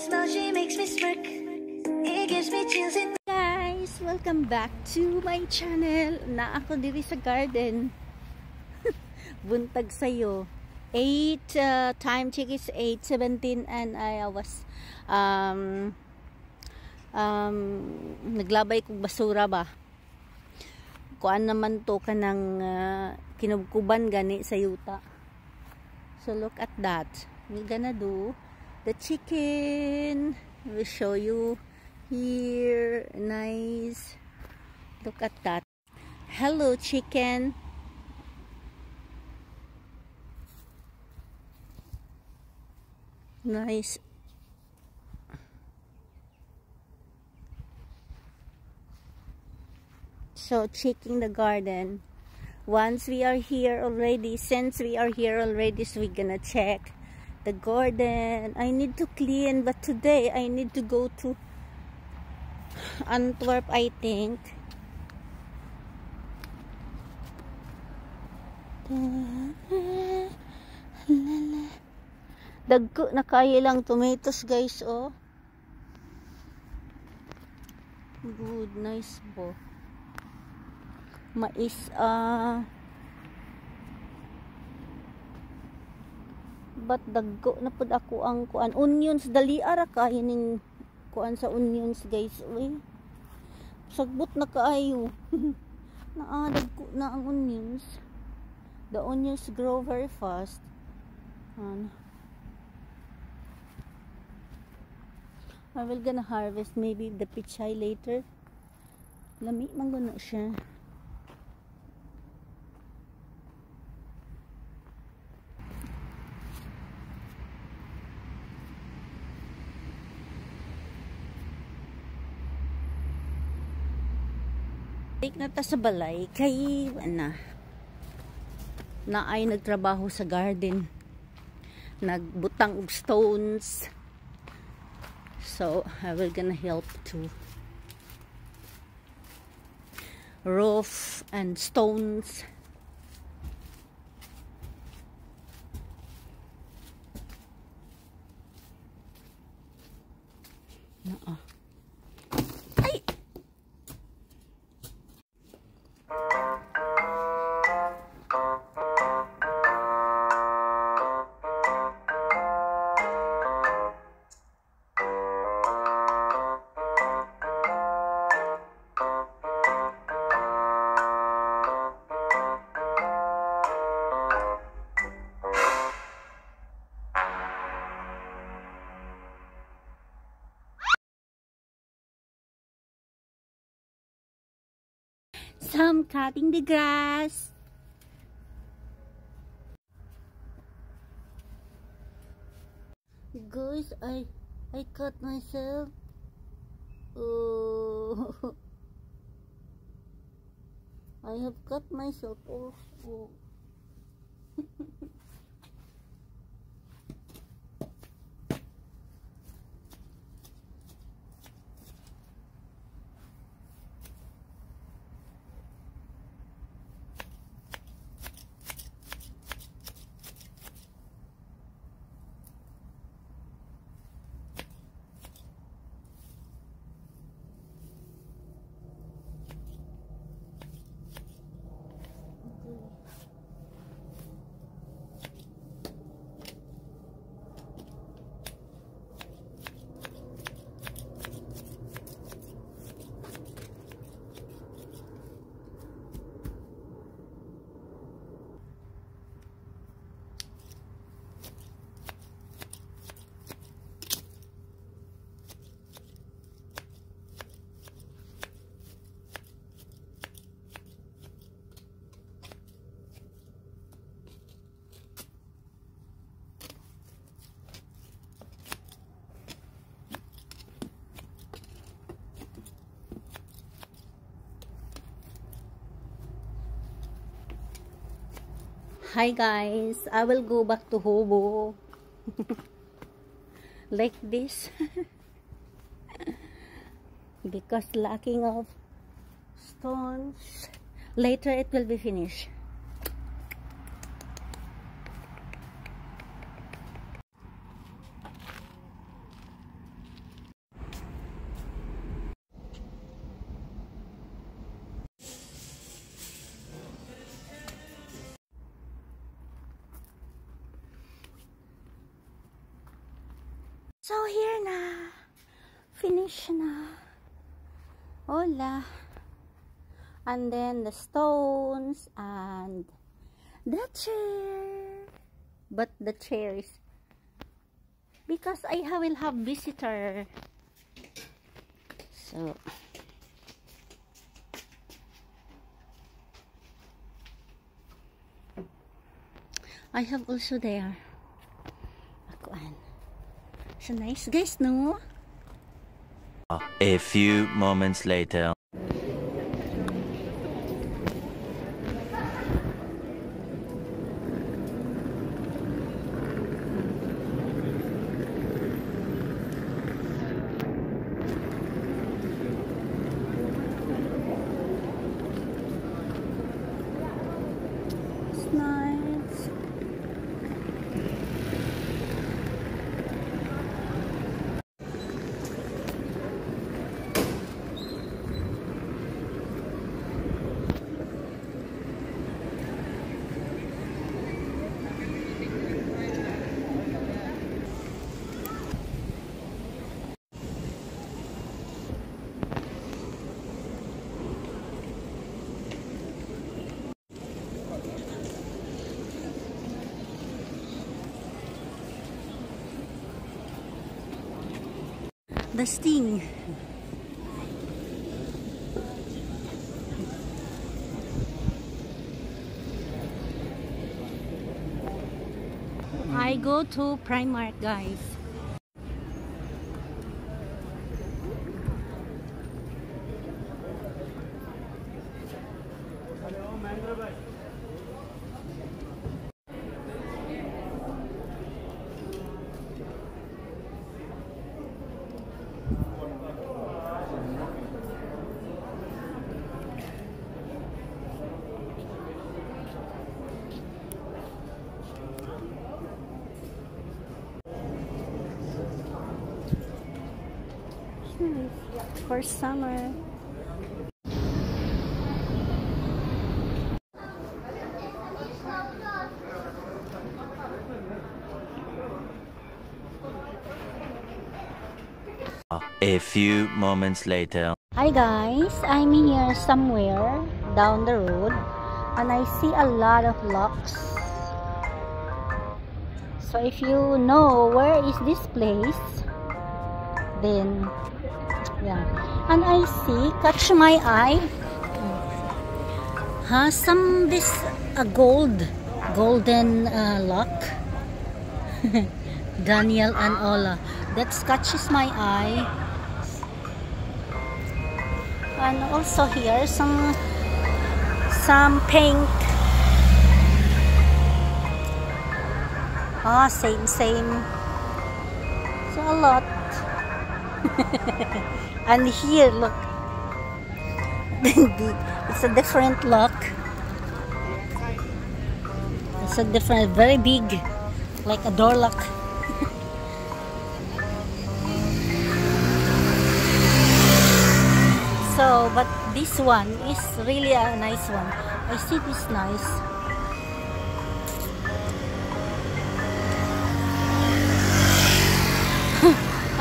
smile, she makes me smirk. It gives me chills in. Guys, welcome back to my channel. Na ako diri sa garden. Buntag sayo. 8 time check is 8:17 and I was naglabay kog basura ba. Kuan naman to kanang kinubkuban gani sa yuta. So look at that. We're gonna do the chicken. We'll show you here. Nice. Look at that. Hello chicken. Nice. So checking the garden. Once we are here already, since we are here already, so we're gonna check the garden. I need to clean, but today I need to go to Antwerp, I think. Dagko na kaya lang tomatoes guys, oh. Good, nice po. Mais, but dagko na pud ako ang kuan onions, dali ara kaya ning kuan sa onions guys, uy. Sagbot na kaayo. Dagko na ang onions. The onions grow very fast. I will gonna harvest maybe the pichay later. Lami man guna siya. Take na ta sa balay kay na ay nagtrabaho sa garden, nagbutang og stones, so I will gonna help to roof and stones. Some cutting the grass. Guys, I cut myself. Oh, I have cut myself also. Hi guys, I will go back to Hobo like this because lacking of stones. Later it will be finished. So here na. Finish na. Hola. And then the stones and the chair. But the chair is because I will have visitor. So I have also there. Akuan. So nice guys, no? A few moments later. It's nice. The sting. I go to Primark, guys. For summer. A few moments later. Hi guys, I'm here somewhere down the road and I see a lot of locks. So if you know where is this place, then yeah. And I see, catch my eye, some this golden lock. Daniel and Ola, that catches my eye. And also here some pink. Same. So a lot. And here, look. It's a different lock. It's a different, very big, like a door lock. So, but this one is really a nice one. I see this nice.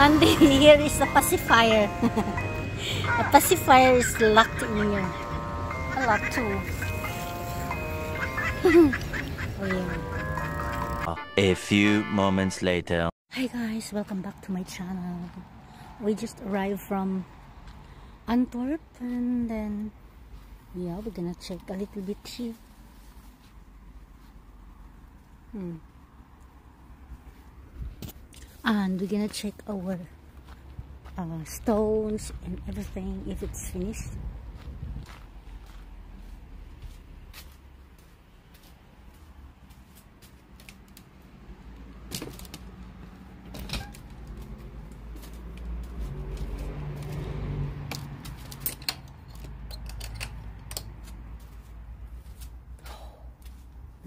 And here is a pacifier. A pacifier is locked in here. A lock too. Oh, yeah. A few moments later. Hi guys, welcome back to my channel. We just arrived from Antwerp and then yeah, we're gonna check a little bit here. And we're gonna check our stones and everything if it's finished.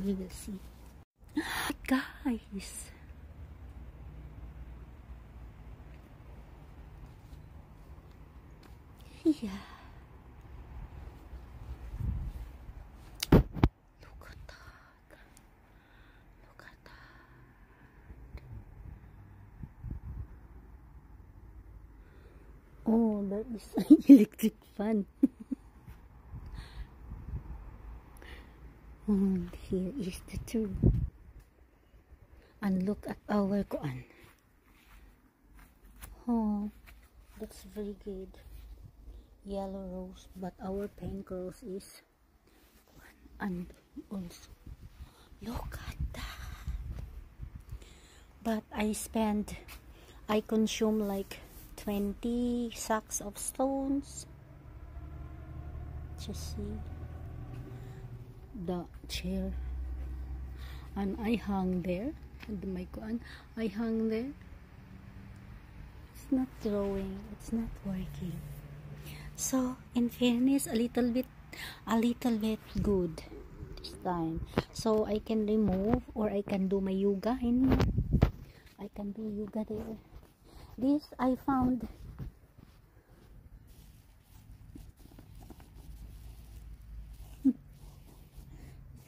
We will see. Guys, yeah, look at that, look at that. there is electric fan. And here is the tree. And look at our kuan. Oh, that's very good. Yellow rose, but our pink rose is and also look at that. But I consume like 20 sacks of stones. Just see the chair, and I hung there, and my kuan, I hung there. It's not drawing, it's not working. So in fairness, a little bit good this time. So I can remove, or I can do my yoga in here. I can do yoga there. This I found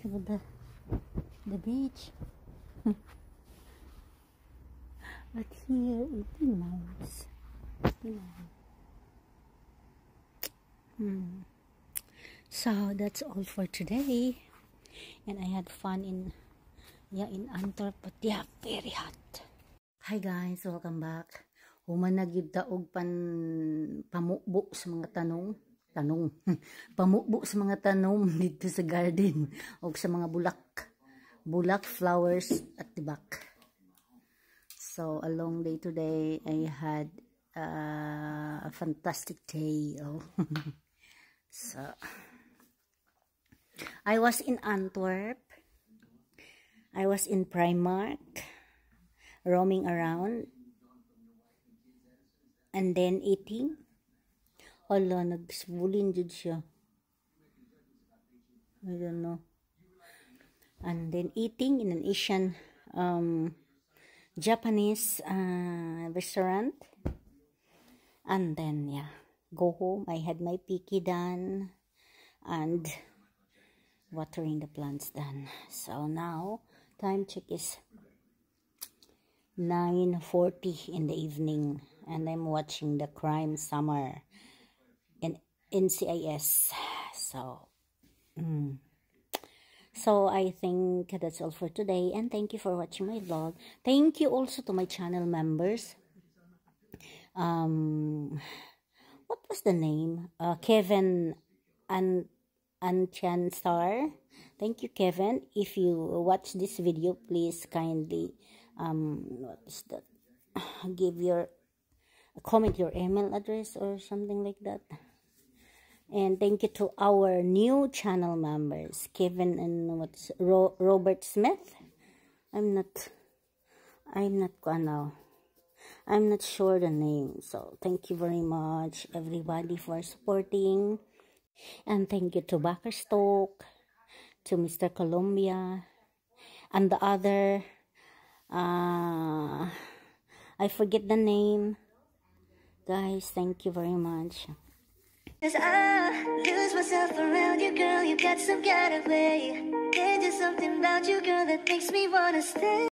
so the beach. But here it's nice. So that's all for today, and I had fun in Antwerp, but yeah, very hot. Hi guys, welcome back. Human nagyud ta og pamukbo sa mga tanong pamukbo sa mga tanom dito sa garden og sa mga bulak flowers at the back. So a long day today. I had a fantastic day. So I was in Antwerp. I was in Primark, roaming around, and then eating. Hala, nagsbulin jud siya. I don't know. And then eating in an Asian Japanese restaurant. And then yeah, go home. I had my picky done and watering the plants done. So now time check is 9:40 in the evening, and I'm watching the Crime Summer in NCIS. So I think that's all for today, and thank you for watching my vlog. Thank you also to my channel members. What was the name? Kevin and Chan Star. Thank you, Kevin. If you watch this video, please kindly what is that? Comment your email address or something like that. And thank you to our new channel members, Kevin and Robert Smith. I'm not sure the name. So thank you very much, everybody, for supporting. And thank you to Backerstock, to Mr. Columbia, and the other, I forget the name. Guys, thank you very much. 'Cause I lose myself around you, girl. You got some kind of way. There's just something about you, girl, that makes me wanna stay.